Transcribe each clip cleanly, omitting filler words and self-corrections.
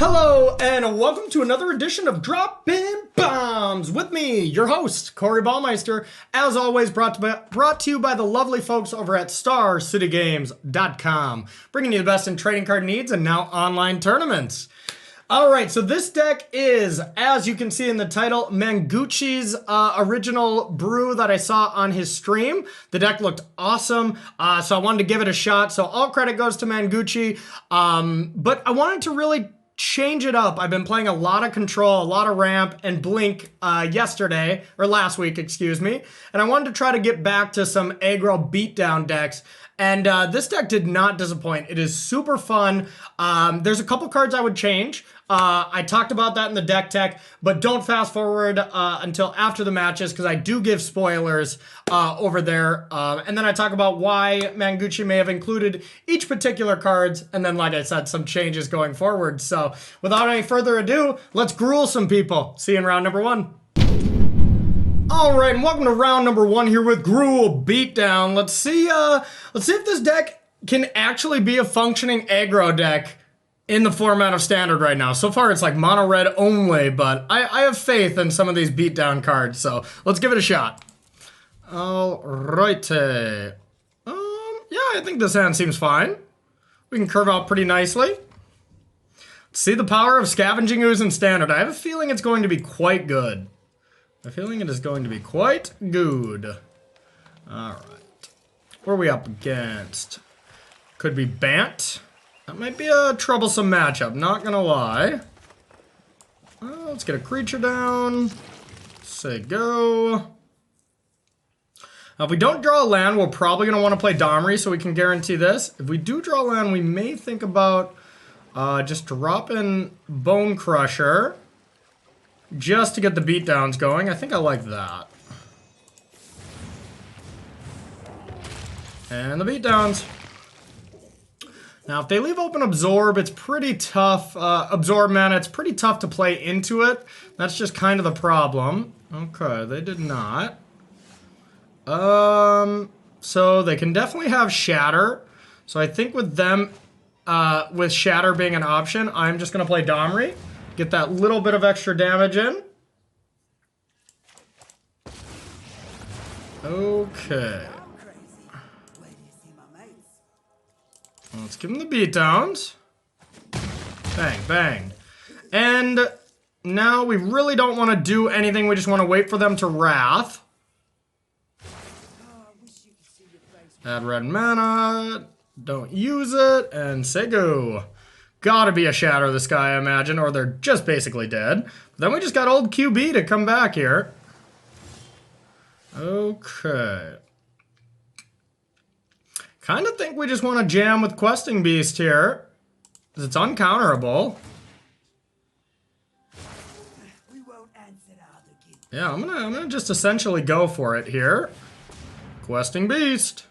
Hello and welcome to another edition of Droppin Baums with me, your host, Corey Baumeister, as always brought to you by the lovely folks over at StarCityGames.com, bringing you the best in trading card needs and now online tournaments. Alright, so this deck is, as you can see in the title, Manguchi's original brew that I saw on his stream. The deck looked awesome, so I wanted to give it a shot. So all credit goes to Manguchi, but I wanted to really change it up. I've been playing a lot of Control, a lot of Ramp, and Blink last week, excuse me. And I wanted to try to get back to some aggro beatdown decks. And this deck did not disappoint. It is super fun. There's a couple cards I would change. I talked about that in the deck tech, but don't fast forward until after the matches because I do give spoilers over there. And then I talk about why Manguchi may have included each particular cards, and then, like I said, some changes going forward. So without any further ado, let's gruel some people. See you in round number one. All right, and welcome to round number one here with Gruul Beatdown. Let's see if this deck can actually be a functioning aggro deck in the format of Standard right now. So far, it's like mono red only, but I have faith in some of these beatdown cards, so let's give it a shot. All right, yeah, I think this hand seems fine. We can curve out pretty nicely. See the power of Scavenging Ooze in Standard. I have a feeling it's going to be quite good. I have a feeling it is going to be quite good. All right. What are we up against? Could be Bant. That might be a troublesome matchup, not gonna lie. Well, let's get a creature down. Say go. Now, if we don't draw a land, we're probably gonna want to play Domri, so we can guarantee this. If we do draw a land, we may think about just dropping Bone Crusher just to get the beatdowns going. I think I like that. And the beatdowns. Now, if they leave open Absorb, it's pretty tough. Absorb mana, it's pretty tough to play into it. That's just kind of the problem. Okay, they did not. So they can definitely have Shatter. So I think with them, with Shatter being an option, I'm just going to play Domri. Get that little bit of extra damage in. Okay. Let's give him the beatdowns. Bang, bang. And now we really don't want to do anything. We just want to wait for them to Wrath. Add red mana. Don't use it. And say go. Gotta be a Shatter this guy, I imagine, or they're just basically dead. But then we just got old QB to come back here. Okay. Kind of think we just want to jam with Questing Beast here, because it's uncounterable. Yeah, I'm gonna just essentially go for it here. Questing Beast.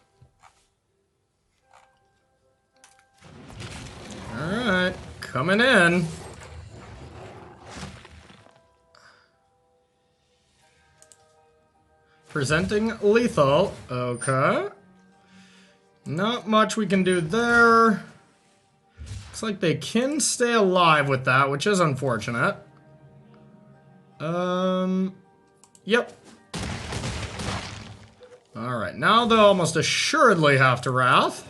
Alright, coming in. Presenting lethal. Okay. Not much we can do there. Looks like they can stay alive with that, which is unfortunate. Yep. Alright, now they'll almost assuredly have to Wrath.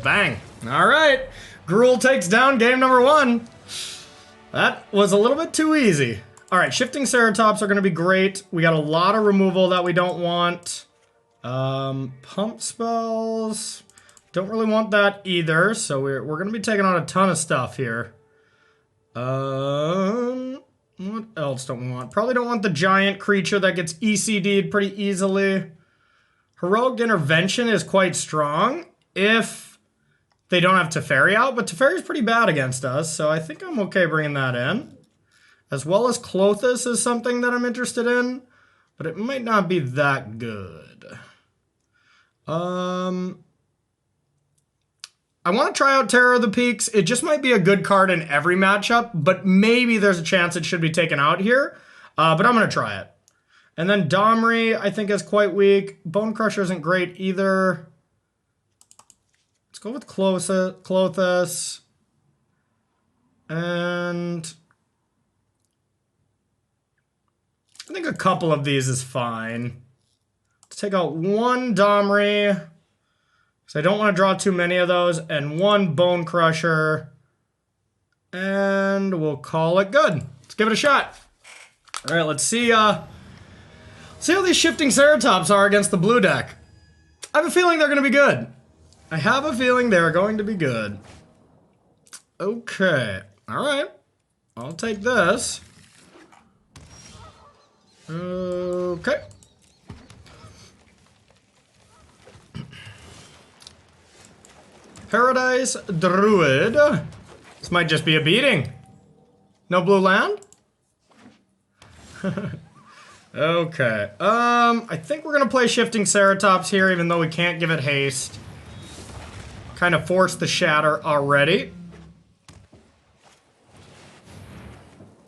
Bang. Alright. Gruul takes down game number one. That was a little bit too easy. Alright, Shifting Ceratops are going to be great. We got a lot of removal that we don't want. Pump spells. Don't really want that either, so we're going to be taking on a ton of stuff here. What else don't we want? Probably don't want the giant creature that gets ECD'd pretty easily. Heroic Intervention is quite strong if they don't have Teferi out, but Teferi's pretty bad against us, so I think I'm okay bringing that in. As well as Clothis is something that I'm interested in, but it might not be that good. I want to try out Terror of the Peaks. It just might be a good card in every matchup, but maybe there's a chance it should be taken out here. But I'm going to try it. And then Domri, I think, is quite weak. Bone Crusher isn't great either. go with Clothis. And I think a couple of these is fine. Let's take out one Domri, because I don't want to draw too many of those, and one Bone Crusher. And we'll call it good. Let's give it a shot. All right, let's see how these shifting Ceratops are against the blue deck. I have a feeling they're going to be good. I have a feeling they're going to be good. Okay. All right. I'll take this. Okay. Paradise Druid. This might just be a beating. No blue land? Okay. I think we're gonna play Shifting Ceratops here, even though we can't give it haste. Kind of forced the shatter already.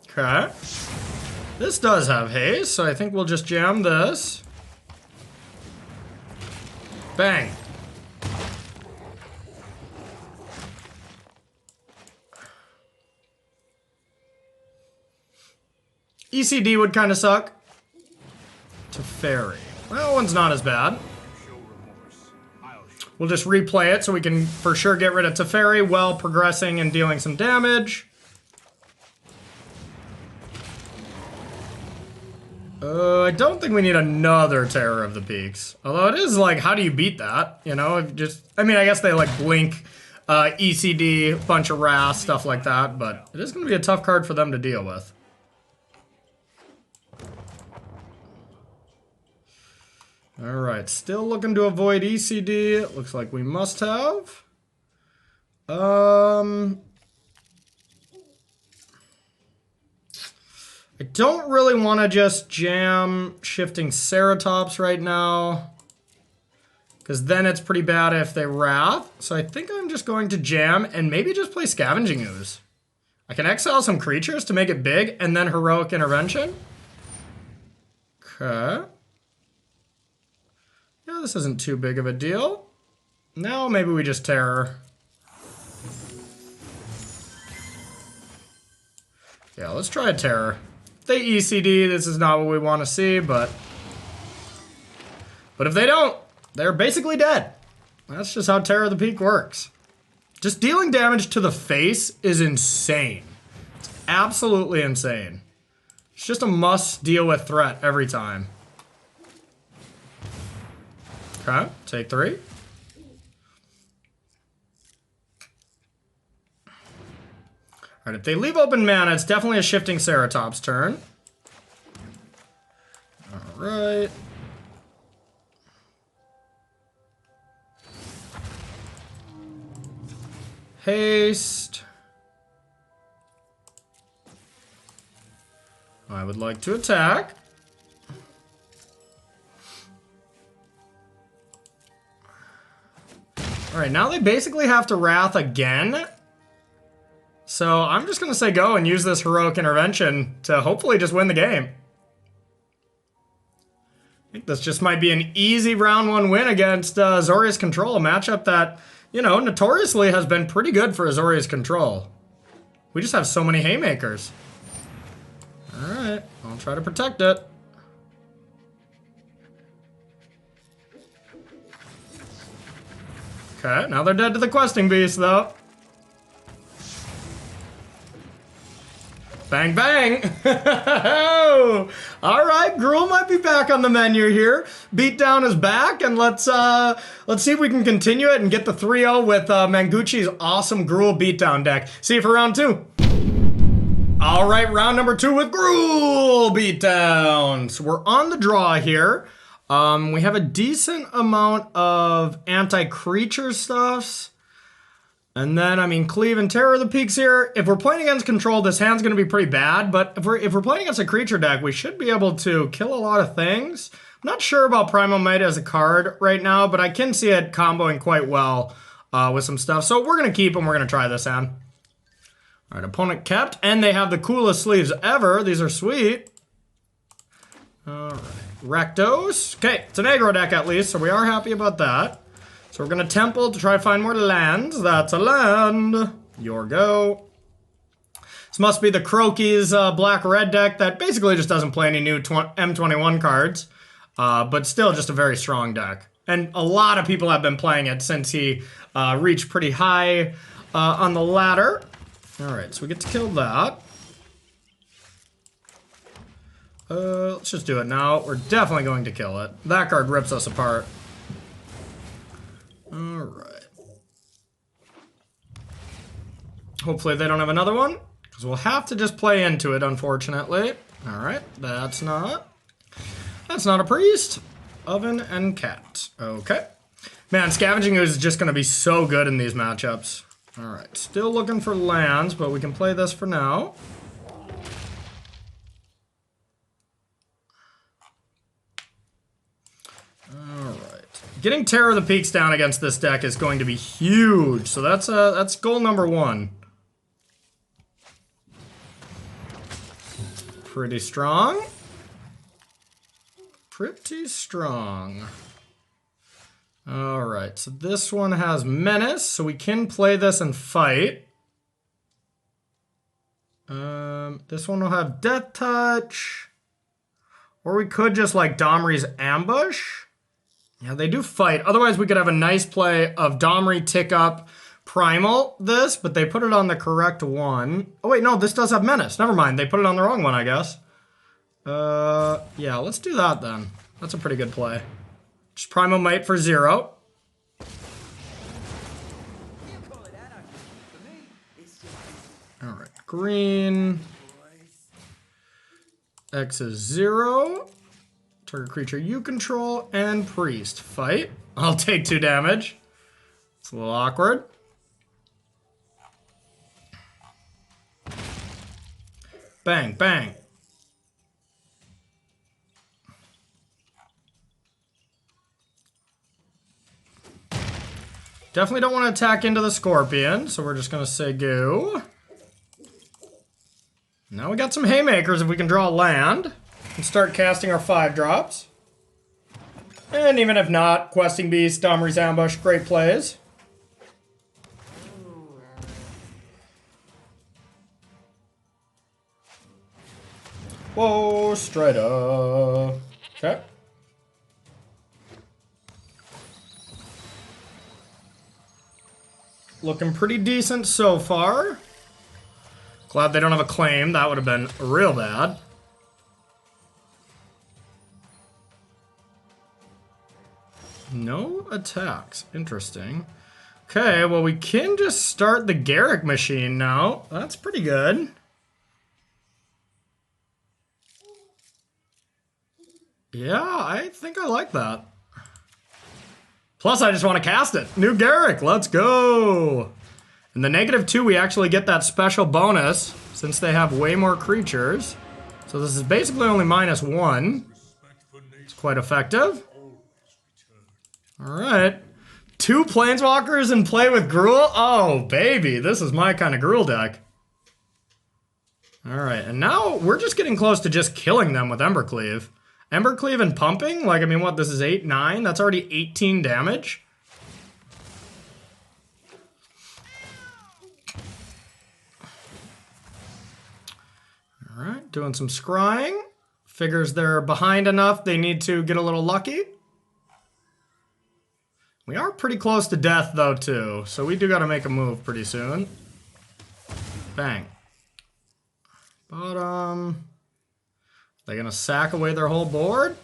Okay. This does have haste, so I think we'll just jam this. Bang. ECD would kind of suck. Teferi. Well, that one's not as bad. We'll just replay it so we can for sure get rid of Teferi while progressing and dealing some damage. I don't think we need another Terror of the Peaks. Although it is like, how do you beat that? You know, I mean, I guess they like blink, ECD, bunch of wrath, stuff like that, but it is going to be a tough card for them to deal with. Alright, still looking to avoid ECD. It looks like we must have. I don't really want to just jam Shifting Ceratops right now, because then it's pretty bad if they Wrath. So I think I'm just going to jam and maybe just play Scavenging Ooze. I can exile some creatures to make it big and then Heroic Intervention. Okay. Yeah, this isn't too big of a deal. Now maybe we just Terror. Yeah, let's try a Terror. If they ECD, this is not what we want to see, but if they don't, they're basically dead. That's just how Terror of the Peak works. Just dealing damage to the face is insane. It's absolutely insane. It's just a must deal with threat every time. Okay, take 3. Alright, if they leave open mana, it's definitely a Shifting Ceratops turn. Alright. Haste. I would like to attack. Alright, now they basically have to Wrath again. So I'm just going to say go and use this Heroic Intervention to hopefully just win the game. I think this just might be an easy round 1 win against Azorius Control, a matchup that, you know, notoriously has been pretty good for Azorius Control. We just have so many haymakers. Alright, I'll try to protect it. Okay, now they're dead to the Questing Beast, though. Bang, bang! Alright, Gruul might be back on the menu here. Beatdown is back, and let's see if we can continue it and get the 3-0 with Manguchi's awesome Gruul Beatdown deck. See you for round 2. Alright, round number 2 with Gruul Beatdown. So we're on the draw here. We have a decent amount of anti-creature stuffs. And then, I mean, Cleave and Terror of the Peaks here. If we're playing against Control, this hand's going to be pretty bad. But if we're playing against a creature deck, we should be able to kill a lot of things. I'm not sure about Primal Might as a card right now, but I can see it comboing quite well with some stuff. So we're going to keep and we're going to try this hand. All right, opponent kept. And they have the coolest sleeves ever. These are sweet. All right. Rakdos. Okay, it's an aggro deck at least, so we are happy about that. So we're gonna temple to try to find more lands. That's a land. Your go. This must be the Croaky's black-red deck that basically just doesn't play any new M21 cards, but still just a very strong deck. And a lot of people have been playing it since he reached pretty high on the ladder. All right, so we get to kill that. Let's just do it now. We're definitely going to kill it. That card rips us apart. All right. Hopefully they don't have another one, because we'll have to just play into it, unfortunately. All right, that's not a priest. Oven and cat. Okay. Man, Scavenging Ooze is just going to be so good in these matchups. All right, still looking for lands, but we can play this for now. All right. Getting Terror of the Peaks down against this deck is going to be huge. So that's goal number 1. Pretty strong. Pretty strong. All right, so this one has Menace, so we can play this and fight. This one will have Death Touch. Or we could just like Domri's Ambush. Yeah, they do fight. Otherwise, we could have a nice play of Domri tick up Primal this, but they put it on the correct one. Oh wait, no, this does have Menace. Never mind, they put it on the wrong one, I guess. Yeah, let's do that then. That's a pretty good play. Just Primal Might for 0. Alright, green. X is 0. Target creature you control, and priest. Fight. I'll take 2 damage. It's a little awkward. Bang, bang. Definitely don't want to attack into the Scorpion, so we're just going to say go. Now we got some Haymakers if we can draw land. And start casting our 5-drops. And even if not, Questing Beast, Domri's Ambush, great plays. Whoa, Strider. Okay. Looking pretty decent so far. Glad they don't have a claim. That would have been real bad. No attacks. Interesting. Okay, well, we can just start the Garrick machine now. That's pretty good. Yeah, I think I like that. Plus, I just want to cast it. New Garrick, let's go. In the -2, we actually get that special bonus since they have way more creatures. So this is basically only -1. It's quite effective. All right. 2 Planeswalkers in play with Gruul. Oh, baby, this is my kind of Gruul deck. All right, and now we're just getting close to just killing them with Embercleave. Embercleave and pumping? Like, I mean, what, this is 8, 9? That's already 18 damage. All right, doing some scrying. Figures they're behind enough, they need to get a little lucky. We are pretty close to death, though, too. So we do got to make a move pretty soon. Bang. Bottom. They're going to sack away their whole board?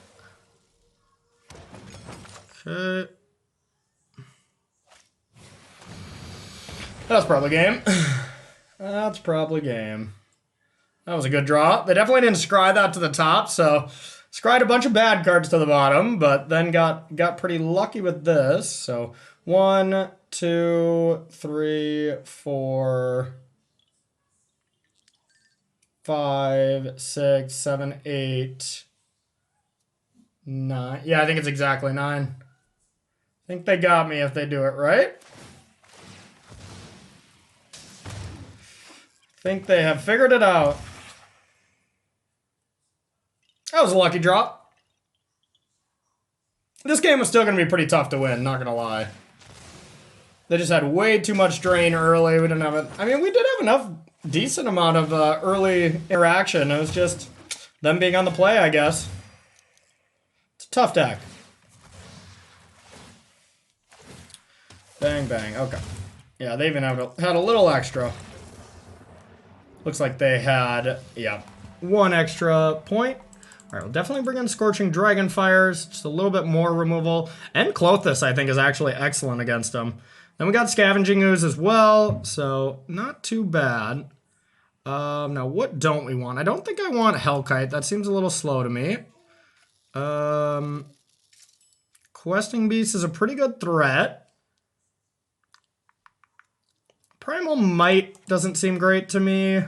Okay. That's probably game. That's probably game. That was a good draw. They definitely didn't scry that to the top, so scryed a bunch of bad cards to the bottom, but then got pretty lucky with this. So 1, 2, 3, 4, 5, 6, 7, 8, 9. Yeah, I think it's exactly 9. I think they got me if they do it right. I think they have figured it out. That was a lucky drop. This game was still going to be pretty tough to win, not going to lie. They just had way too much drain early. We didn't have it. I mean, we did have enough decent amount of early interaction. It was just them being on the play, I guess. It's a tough deck. Bang, bang. Okay. Yeah, they even had a little extra. Looks like they had, yeah, 1 extra point. All right, we'll definitely bring in Scorching Dragonfires. Just a little bit more removal. And Clothis, I think, is actually excellent against them. Then we got Scavenging Ooze as well, so not too bad. Now, what don't we want? I don't think I want Hellkite. That seems a little slow to me. Questing Beast is a pretty good threat. Primal Might doesn't seem great to me.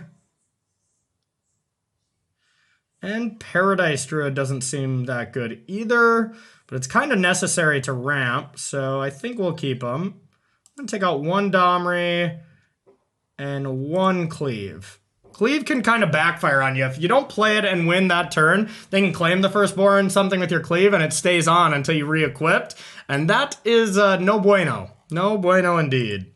And Paradise Druid doesn't seem that good either, but it's kind of necessary to ramp, so I think we'll keep them. I'm going to take out 1 Domri and 1 Cleave. Cleave can kind of backfire on you. If you don't play it and win that turn, they can claim the Firstborn, something with your Cleave, and it stays on until you re-equipped, and that is no bueno. No bueno indeed.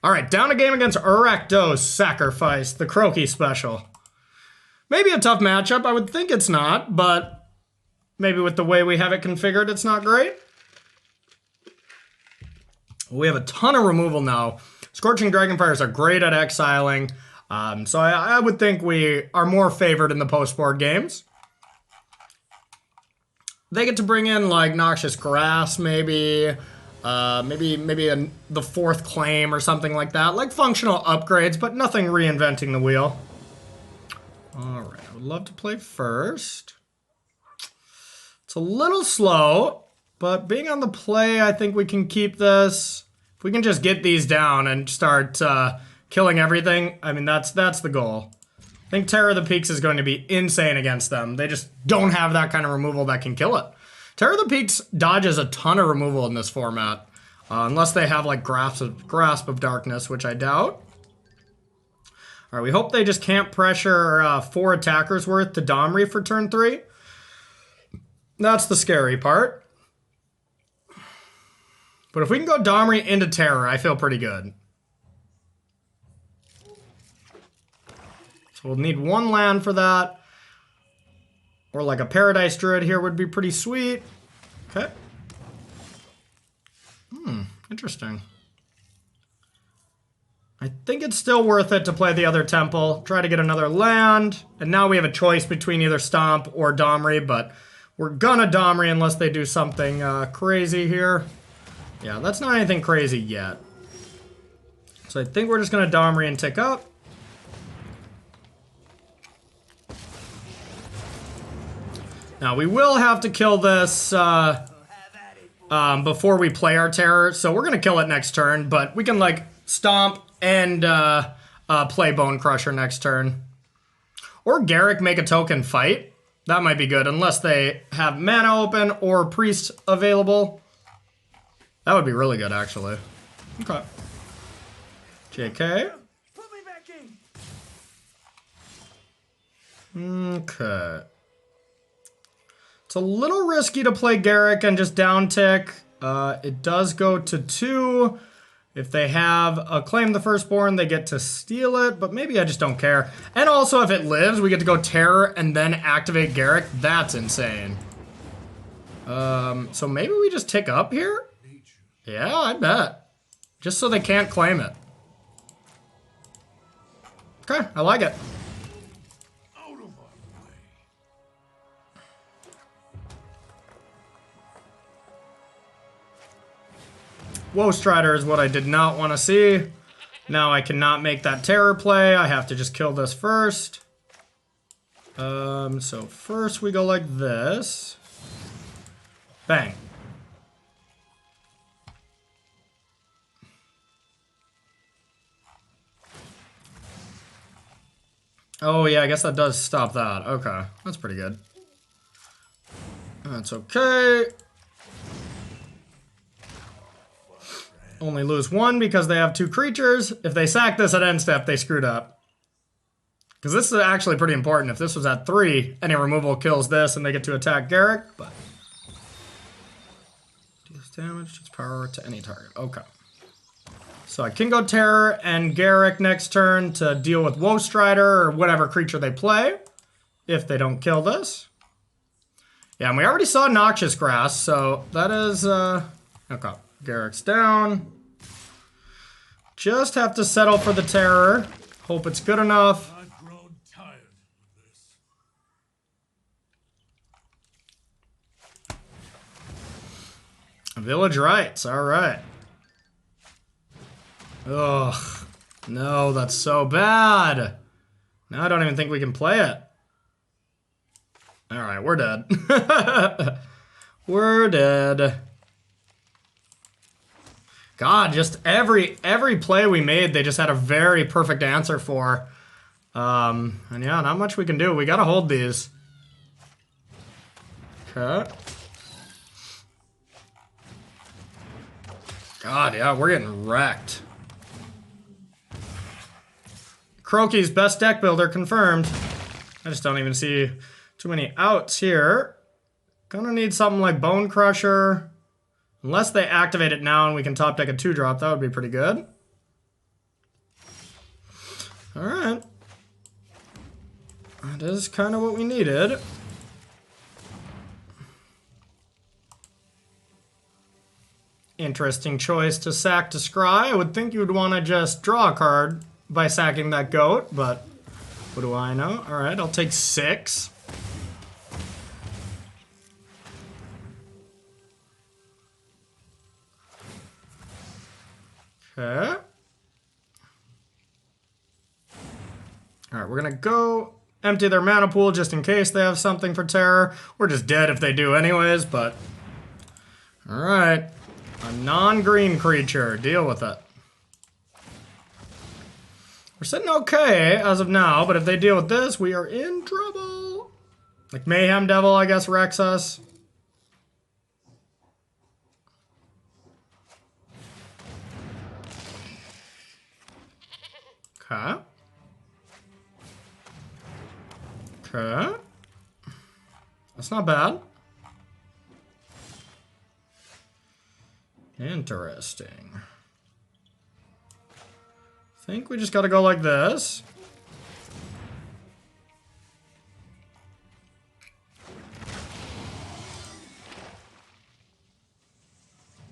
All right, down a game against Rakdos, Sacrifice, the Croaky special. Maybe a tough matchup. I would think it's not, but maybe with the way we have it configured, it's not great. We have a ton of removal now. Scorching Dragonfires are great at exiling, so I would think we are more favored in the post-board games. They get to bring in like Noxious Grass, maybe the 4th Claim or something like that, like functional upgrades, but nothing reinventing the wheel. All right, I would love to play first. It's a little slow, but being on the play, I think we can keep this. If we can just get these down and start killing everything, I mean, that's the goal. I think Terror of the Peaks is going to be insane against them. They just don't have that kind of removal that can kill it. Terror of the Peaks dodges a ton of removal in this format, unless they have like Grasp of Darkness, which I doubt. All right, we hope they just can't pressure 4 attackers worth to Domri for turn 3. That's the scary part. But if we can go Domri into Terror, I feel pretty good. So we'll need 1 land for that. Or like a Paradise Druid here would be pretty sweet. Okay. Interesting. I think it's still worth it to play the other temple, try to get another land, and now we have a choice between either Stomp or Domri, but we're gonna Domri unless they do something crazy here. Yeah, that's not anything crazy yet. So I think we're just gonna Domri and tick up. Now we will have to kill this before we play our Terror, so we're gonna kill it next turn, but we can like Stomp and play Bone Crusher next turn. Or Garrick make a token fight. That might be good, unless they have mana open or Priest available. That would be really good, actually. Okay. JK. Okay. It's a little risky to play Garrick and just down tick. It does go to 2. If they have a Claim the Firstborn, they get to steal it, but maybe I just don't care. And also, if it lives, we get to go Terror and then activate Garrick. That's insane. So maybe we just tick up here? Yeah, I bet. Just so they can't claim it. Okay, I like it. Woe Strider is what I did not want to see. Now I cannot make that Terror play. I have to just kill this first. So first we go like this. Bang. Oh yeah, I guess that does stop that. Okay, that's pretty good. That's okay. Only lose 1 because they have 2 creatures. If they sack this at end step, they screwed up. Because this is actually pretty important. If this was at 3, any removal kills this and they get to attack Garrick. But deals damage, its power to any target. Okay. So I can go Terror and Garrick next turn to deal with Woe Strider or whatever creature they play, if they don't kill this. Yeah, and we already saw Noxious Grass, so that is, okay, Garrick's down. Just have to settle for the Terror. Hope it's good enough. I've grown tired of this. Village Rites, alright. Ugh. No, that's so bad. Now I don't even think we can play it. Alright, we're dead. We're dead. God, just every play we made, they just had a very perfect answer for. And yeah, not much we can do. We gotta hold these. Okay. God, yeah, we're getting wrecked. Croaky's best deck builder confirmed. I just don't even see too many outs here. Gonna need something like Bone Crusher. Unless they activate it now and we can top deck a 2-drop, that would be pretty good. Alright. That is kind of what we needed. Interesting choice to sack to Scry. I would think you would want to just draw a card by sacking that goat, but what do I know? Alright, I'll take 6. Okay. Alright, we're gonna go empty their mana pool just in case they have something for Terror. We're just dead if they do anyways, but... Alright. A non-green creature. Deal with it. We're sitting okay as of now, but if they deal with this, we are in trouble. Like Mayhem Devil, I guess, wrecks us. Okay. Okay. That's not bad. Interesting. I think we just gotta go like this.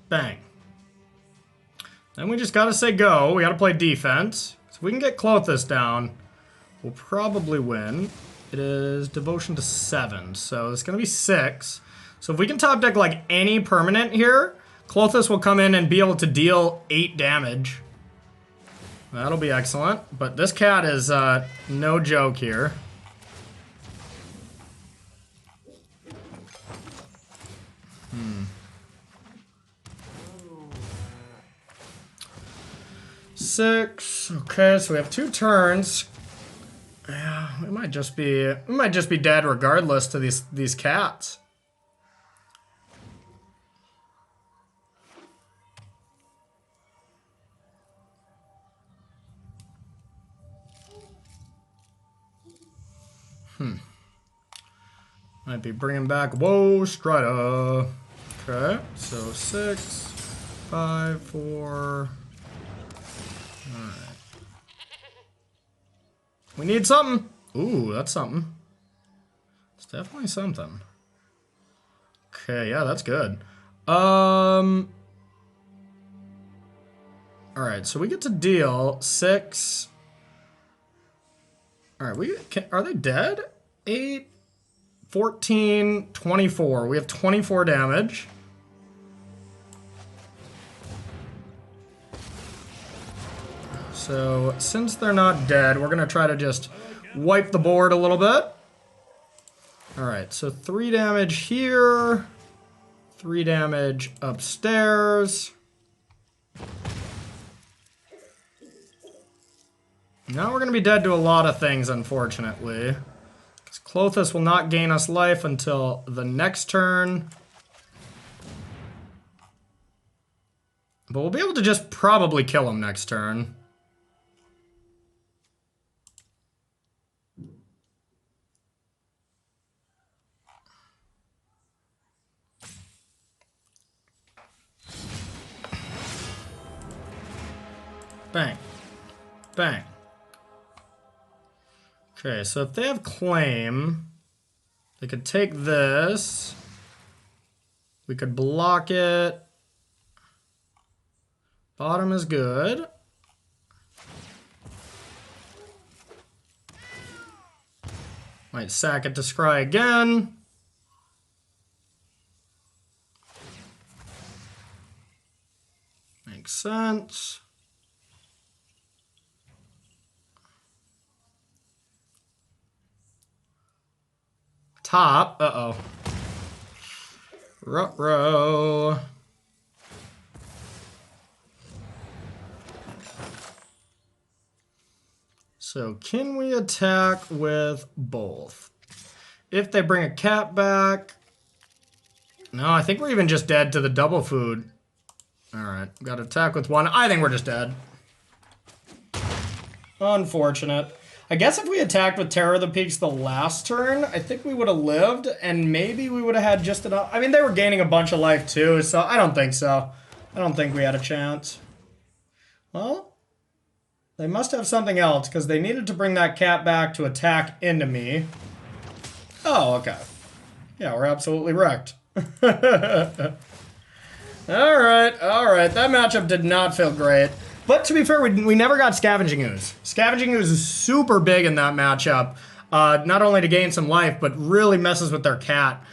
Bang. Then we just gotta say go. We gotta play defense. So if we can get Clothis down, we'll probably win. It is Devotion to 7, so it's gonna be 6. So if we can top deck like any permanent here, Clothis will come in and be able to deal 8 damage. That'll be excellent. But this cat is no joke here. Six. Okay, so we have 2 turns. Yeah, we might just be dead regardless to these cats. Might be bringing back Woe Strider. Okay, so 6, 5, 4. Alright. We need something. Ooh, that's something. It's definitely something. Okay, yeah, that's good. Alright, so we get to deal 6. Alright, are they dead? 8, 14, 24. We have 24 damage. So, since they're not dead, we're going to try to just wipe the board a little bit. Alright, so 3 damage here. 3 damage upstairs. Now we're going to be dead to a lot of things, unfortunately. Because Clothis will not gain us life until the next turn. But we'll be able to just probably kill him next turn. Bang. Bang. Okay, so if they have claim, they could take this. We could block it. Bottom is good. Might sack it to scry again. Makes sense. Top. Uh-oh. Ruh-roh. So can we attack with both? If they bring a cat back... No, I think we're even just dead to the double food. Alright, got to attack with one. I think we're just dead. Unfortunate. I guess if we attacked with Terror of the Peaks the last turn, I think we would have lived, and maybe we would have had just enough... I mean, they were gaining a bunch of life too, so I don't think so. I don't think we had a chance. Well, they must have something else, because they needed to bring that cat back to attack into me. Oh, okay. Yeah, we're absolutely wrecked. Alright, alright. That matchup did not feel great. But to be fair, we never got Scavenging Ooze. Scavenging Ooze is super big in that matchup. Not only to gain some life, but really messes with their cat.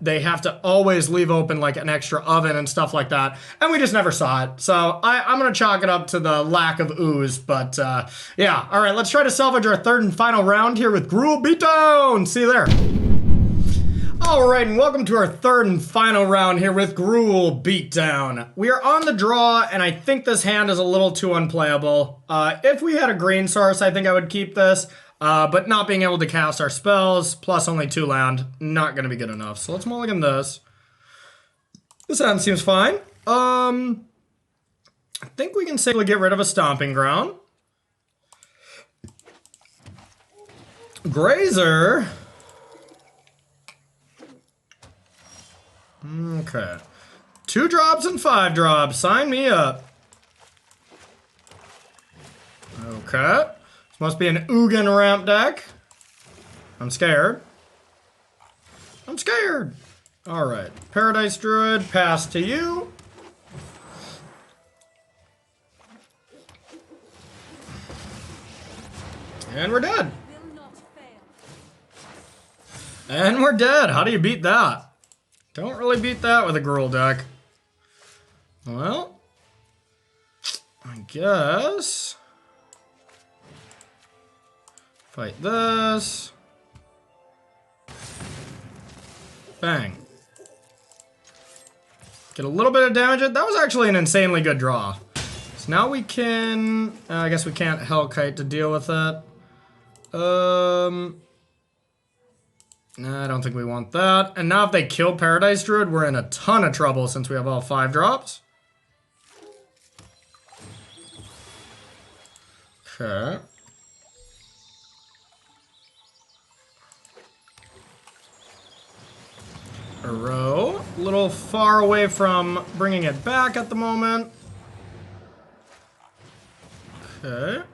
They have to always leave open like an extra oven and stuff like that. And we just never saw it. So I'm going to chalk it up to the lack of ooze. But yeah, all right, let's try to salvage our third and final round here with Gruul Beatdown. See you there. All right, and welcome to our third and final round here with Gruul Beatdown. We are on the draw, and I think this hand is a little too unplayable. If we had a green source, I think I would keep this. But not being able to cast our spells, plus only 2 land, not going to be good enough. So let's mulligan this. This hand seems fine. I think we can safely get rid of a Stomping Ground. Grazer. Okay. 2 drops and 5 drops. Sign me up. Okay. This must be an Ugin ramp deck. I'm scared. I'm scared. All right. Paradise Druid, pass to you. And we're dead. And we're dead. How do you beat that? Don't really beat that with a Gruul deck. Well, I guess... Fight this. Bang. Get a little bit of damage. That was actually an insanely good draw. So now we can... I guess we can't Hellkite to deal with it. Nah, I don't think we want that. And now if they kill Paradise Druid, we're in a ton of trouble since we have all 5 drops. Okay. A row. A little far away from bringing it back at the moment. Okay.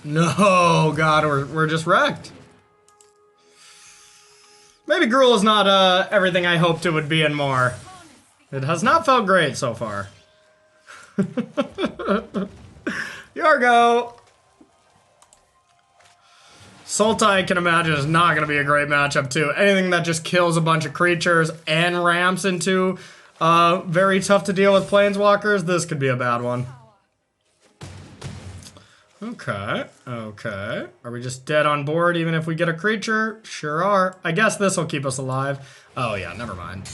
No, God, we're just wrecked. Maybe Gruul is not everything I hoped it would be and more. It has not felt great so far. Yargo! Sultai, I can imagine, is not going to be a great matchup, too. Anything that just kills a bunch of creatures and ramps into very tough to deal with planeswalkers, this could be a bad one. Okay, okay. Are we just dead on board even if we get a creature? Sure are. I guess this will keep us alive. Oh yeah, never mind.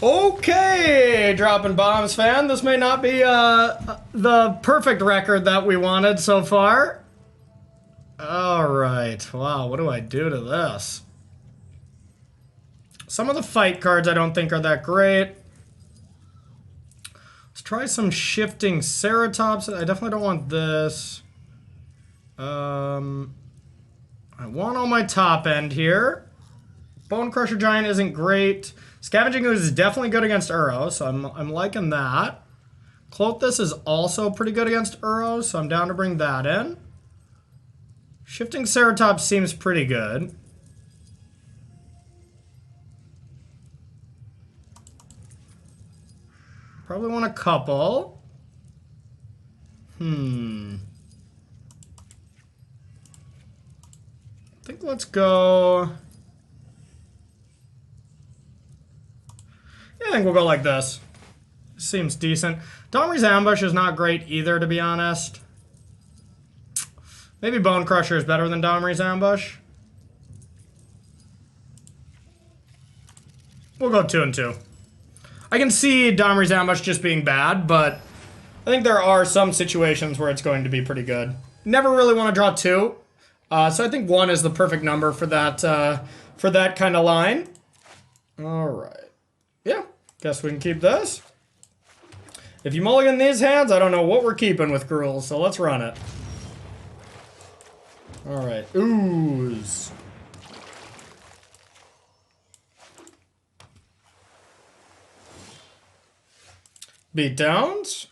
Okay, Droppin Baums fan. This may not be the perfect record that we wanted so far. Alright, wow, what do I do to this? Some of the fight cards I don't think are that great. Let's try some Shifting Ceratops. I definitely don't want this. I want on my top end here. Bone Crusher Giant isn't great. Scavenging Ooze is definitely good against Uro, so I'm liking that. Clothis is also pretty good against Uro, so I'm down to bring that in. Shifting Ceratops seems pretty good. Probably want a couple. I think let's go... Yeah, I think we'll go like this. Seems decent. Domri's Ambush is not great either, to be honest. Maybe Bone Crusher is better than Domri's Ambush. We'll go 2 and 2. I can see Domri's Ambush just being bad, but I think there are some situations where it's going to be pretty good. Never really want to draw 2. So I think 1 is the perfect number for that kind of line. All right. Yeah, guess we can keep this. If you mulligan these hands, I don't know what we're keeping with Gruul, so let's run it. All right, Ooze. Beatdowns.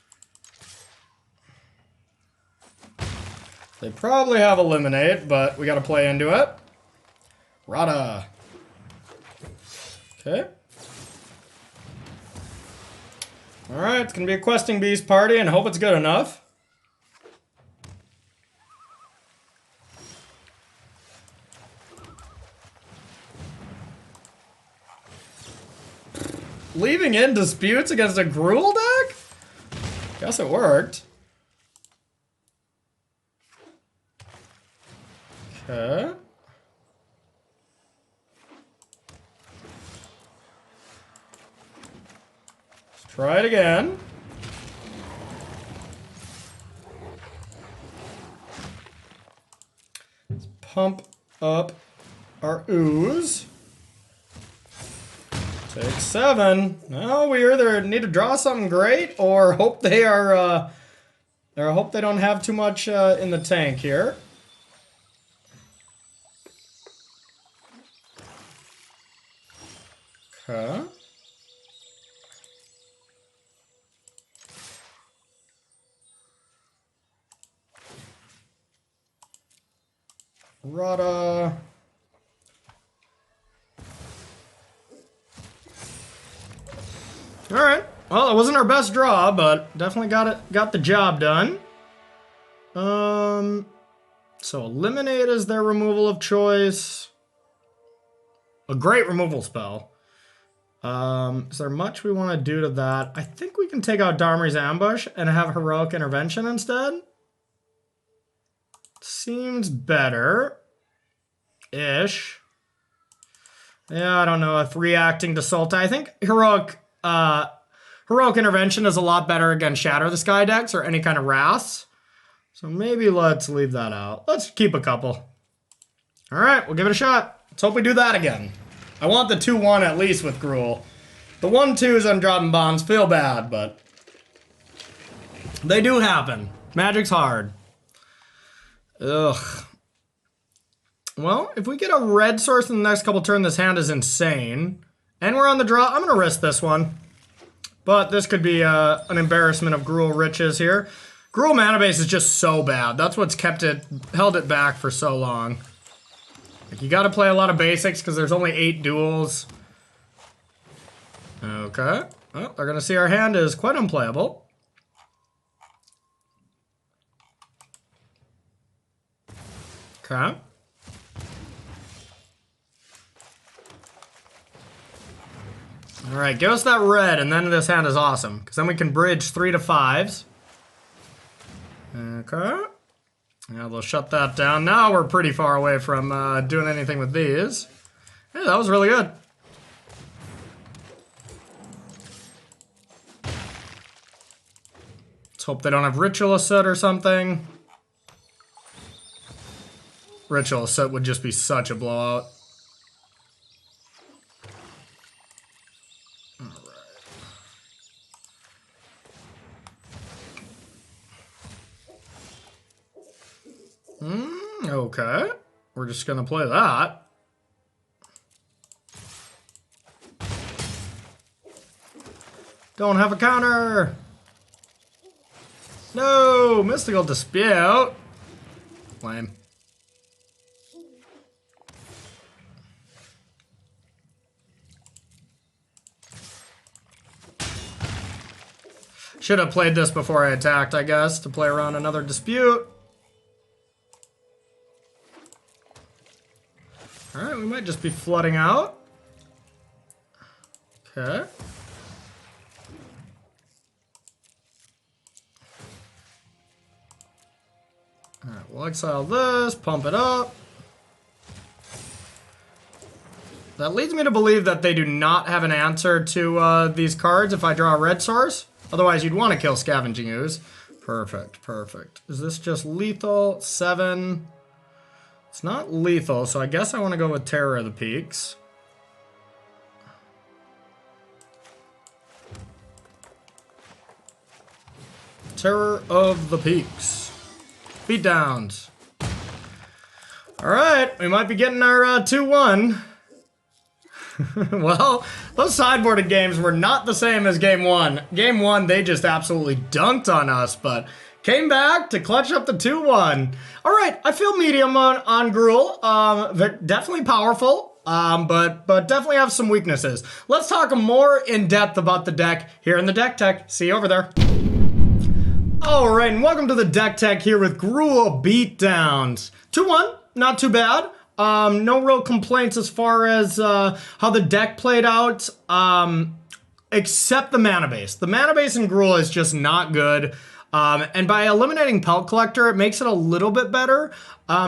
They probably have Eliminate, but we got to play into it. Rada. Okay. Alright, it's going to be a Questing Beast party and hope it's good enough. Leaving in Disputes against a Gruul deck? Guess it worked. Okay. Let's try it again. Let's pump up our Ooze. Take 7. Now we either need to draw something great or hope they are, or hope they don't have too much in the tank here. Okay. Rada. All right. Well, it wasn't our best draw, but definitely got the job done. So Eliminate is their removal of choice. A great removal spell. Is there much we want to do to that? I think we can take out Domri's Ambush and have Heroic Intervention instead. Seems better. Ish. Yeah, I don't know if reacting to Sultai. I think Heroic Intervention is a lot better against Shatter the Sky decks or any kind of Wraths. So maybe let's leave that out. Let's keep a couple. All right, we'll give it a shot. Let's hope we do that again. I want the 2-1 at least with Gruul. The 1-2s on Droppin Baums feel bad, but they do happen. Magic's hard. Ugh. Well, if we get a red source in the next couple turns, this hand is insane. And we're on the draw. I'm going to risk this one. But this could be an embarrassment of Gruul riches here. Gruul mana base is just so bad. That's what's held it back for so long. Like, you got to play a lot of basics because there's only 8 duels. Okay. Well, they're going to see our hand is quite unplayable. Okay. All right, give us that red, and then this hand is awesome. Because then we can bridge 3 to 5s. Okay. Yeah, they'll shut that down. Now we're pretty far away from doing anything with these. Hey, that was really good. Let's hope they don't have Ritual Set or something. Ritual Set would just be such a blowout. Okay, we're just gonna play that. Don't have a counter. No, Mystical Dispute. Lame. Should have played this before I attacked, I guess, to play around another dispute. Alright, we might just be flooding out. Okay. Alright, we'll exile this, pump it up. That leads me to believe that they do not have an answer to these cards if I draw a red source. Otherwise, you'd want to kill Scavenging Ooze. Perfect, perfect. Is this just lethal? 7. It's not lethal, so I guess I want to go with Terror of the Peaks. Terror of the Peaks. Beatdowns. Alright, we might be getting our 2-1. Well, those sideboarded games were not the same as game 1. Game 1, they just absolutely dunked on us, but came back to clutch up the 2-1. All right, I feel medium on Gruul. Definitely powerful, but definitely have some weaknesses. Let's talk more in depth about the deck here in the Deck Tech. See you over there. All right, and welcome to the Deck Tech here with Gruul Beatdowns. 2-1, not too bad. No real complaints as far as how the deck played out, except the mana base. The mana base in Gruul is just not good. And by eliminating Pelt Collector, it makes it a little bit better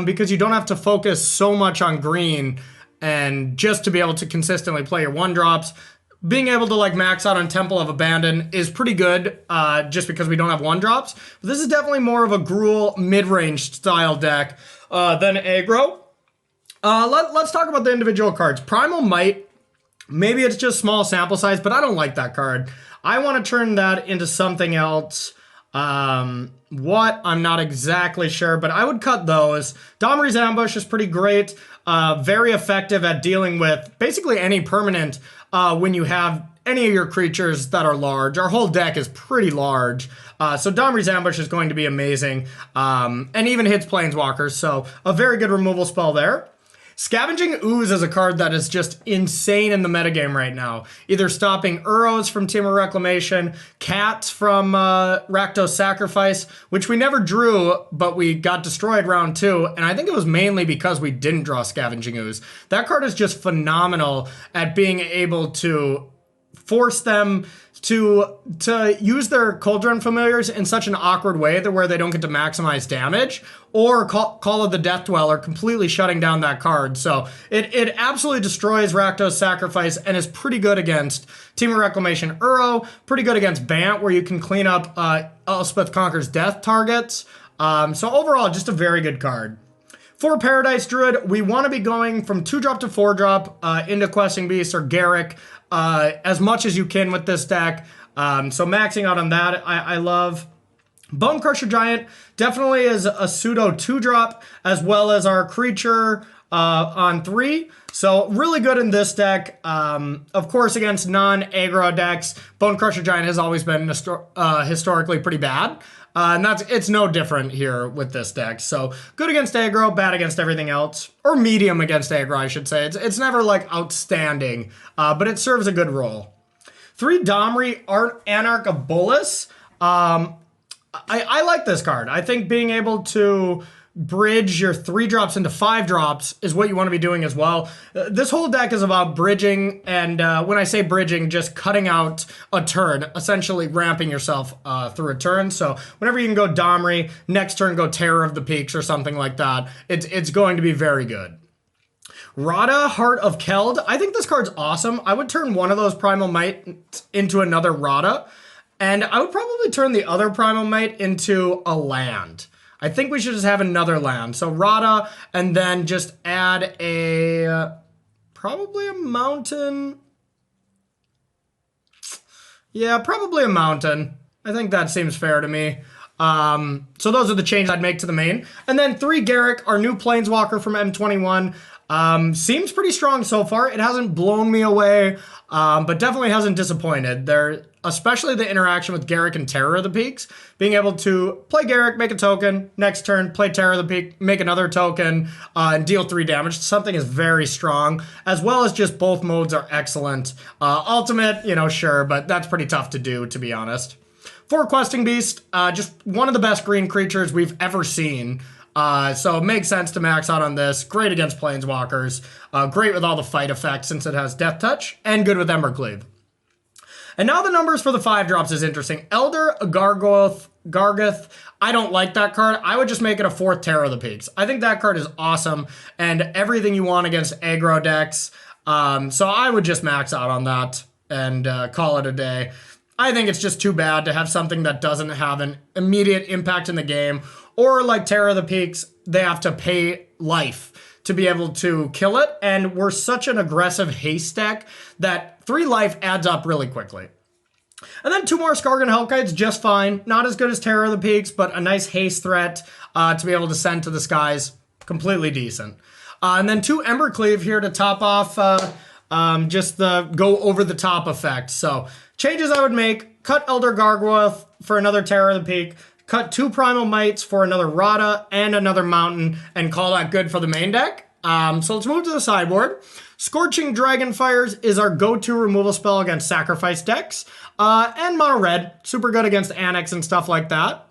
because you don't have to focus so much on green and just to be able to consistently play your 1-drops. Being able to like max out on Temple of Abandon is pretty good just because we don't have 1-drops. But this is definitely more of a Gruul mid-range style deck than aggro. Let's talk about the individual cards. Primal Might, maybe it's just small sample size, but I don't like that card. I want to turn that into something else. What? I'm not exactly sure, but I would cut those. Domri's Ambush is pretty great. Very effective at dealing with basically any permanent when you have any of your creatures that are large. Our whole deck is pretty large. So Domri's Ambush is going to be amazing. And even hits Planeswalkers, so a very good removal spell there. Scavenging Ooze is a card that is just insane in the metagame right now. Either stopping Uros from Temur Reclamation, Cats from Rakdos Sacrifice, which we never drew, but we got destroyed round 2, and I think it was mainly because we didn't draw Scavenging Ooze. That card is just phenomenal at being able to force them to use their Cauldron Familiars in such an awkward way that where they don't get to maximize damage, or Call of the Death Dweller completely shutting down that card. So it absolutely destroys Rakdos Sacrifice and is pretty good against Temur Reclamation Uro, pretty good against Bant, where you can clean up Elspeth Conquer's Death targets. So overall, just a very good card. For Paradise Druid, we want to be going from 2-drop to 4-drop into Questing Beast or Garruk as much as you can with this deck. So maxing out on that, I love. Bone Crusher Giant definitely is a pseudo 2-drop, as well as our creature on 3. So really good in this deck. Of course, against non-aggro decks, Bone Crusher Giant has always been historically pretty bad. And it's no different here with this deck. So good against aggro, bad against everything else. Or medium against aggro, I should say. It's never like outstanding, but it serves a good role. 3 Domri Anarch of Bolas. I like this card. I think being able to bridge your 3-drops into 5-drops is what you want to be doing as well. This whole deck is about bridging, and when I say bridging, just cutting out a turn, essentially ramping yourself through a turn. So whenever you can go Domri, next turn go Terror of the Peaks or something like that, it's going to be very good. Rada, Heart of Keld. I think this card's awesome. I would turn one of those Primal Might into another Rada, and I would probably turn the other Primal Might into a land. I think we should just have another land. So Rada, and then just add probably a mountain. Yeah, probably a mountain. I think that seems fair to me. So those are the changes I'd make to the main. And then 3 Garruk, our new Planeswalker from M21. Seems pretty strong so far. It hasn't blown me away, but definitely hasn't disappointed. Especially the interaction with Garrick and Terror of the Peaks. Being able to play Garrick, make a token, next turn, play Terror of the Peak, make another token, and deal 3 damage. Something is very strong, as well as just both modes are excellent. Ultimate, sure, but that's pretty tough to do, to be honest. For Questing Beast, just one of the best green creatures we've ever seen. So it makes sense to max out on this. Great against Planeswalkers. Great with all the fight effects since it has Death Touch, and good with Embercleave. And now the numbers for the 5-drops is interesting. Elder Gargoth, I don't like that card. I would just make it a 4th Terror of the Peaks. I think that card is awesome and everything you want against aggro decks. So I would just max out on that and call it a day. I think it's just too bad to have something that doesn't have an immediate impact in the game. Or like Terror of the Peaks, they have to pay life to be able to kill it. And we're such an aggressive haste deck that 3 life adds up really quickly. And then 2 more Skargan Hellkites, just fine. Not as good as Terror of the Peaks, but a nice haste threat to be able to send to the skies. Completely decent. And then 2 Embercleave here to top off just the go over the top effect. So changes I would make: cut Elder Gargoth for another Terror of the Peak, cut 2 Primal Mites for another Rada and another Mountain, and call that good for the main deck. So let's move to the sideboard. Scorching Dragonfires is our go-to removal spell against sacrifice decks. And mono red, super good against Annex and stuff like that.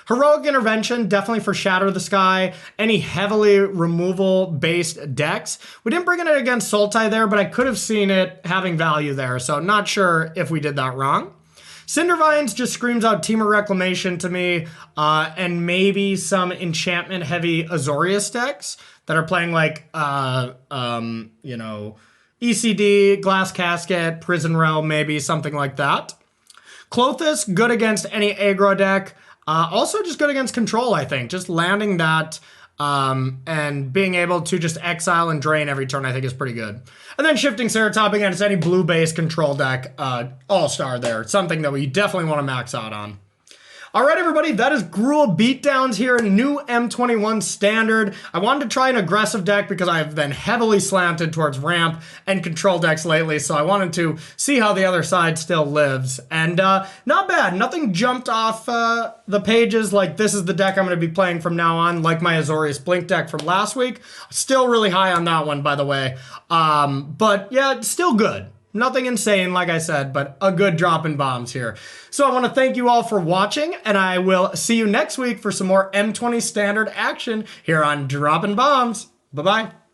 Heroic Intervention, definitely for Shatter the Sky, any heavily removal-based decks. We didn't bring it against Sultai there, but I could have seen it having value there, so not sure if we did that wrong. Cindervines just screams out Temur Reclamation to me, and maybe some enchantment-heavy Azorius decks that are playing like, ECD, Glass Casket, Prison Realm, maybe something like that. Klothys, good against any aggro deck. Also just good against control, I think. Just landing that and being able to just exile and drain every turn, I think is pretty good. And then Shifting Ceratop against any blue-based control deck, all-star there. Something that we definitely want to max out on. All right, everybody, that is Gruul Beatdowns here, new M21 Standard. I wanted to try an aggressive deck because I've been heavily slanted towards ramp and control decks lately, so I wanted to see how the other side still lives. And not bad. Nothing jumped off the pages like this is the deck I'm going to be playing from now on, like my Azorius Blink deck from last week. Still really high on that one, by the way. But yeah, still good. Nothing insane, like I said, but a good Droppin Baums here. So I want to thank you all for watching, and I will see you next week for some more M20 Standard action here on Droppin Baums. Bye-bye.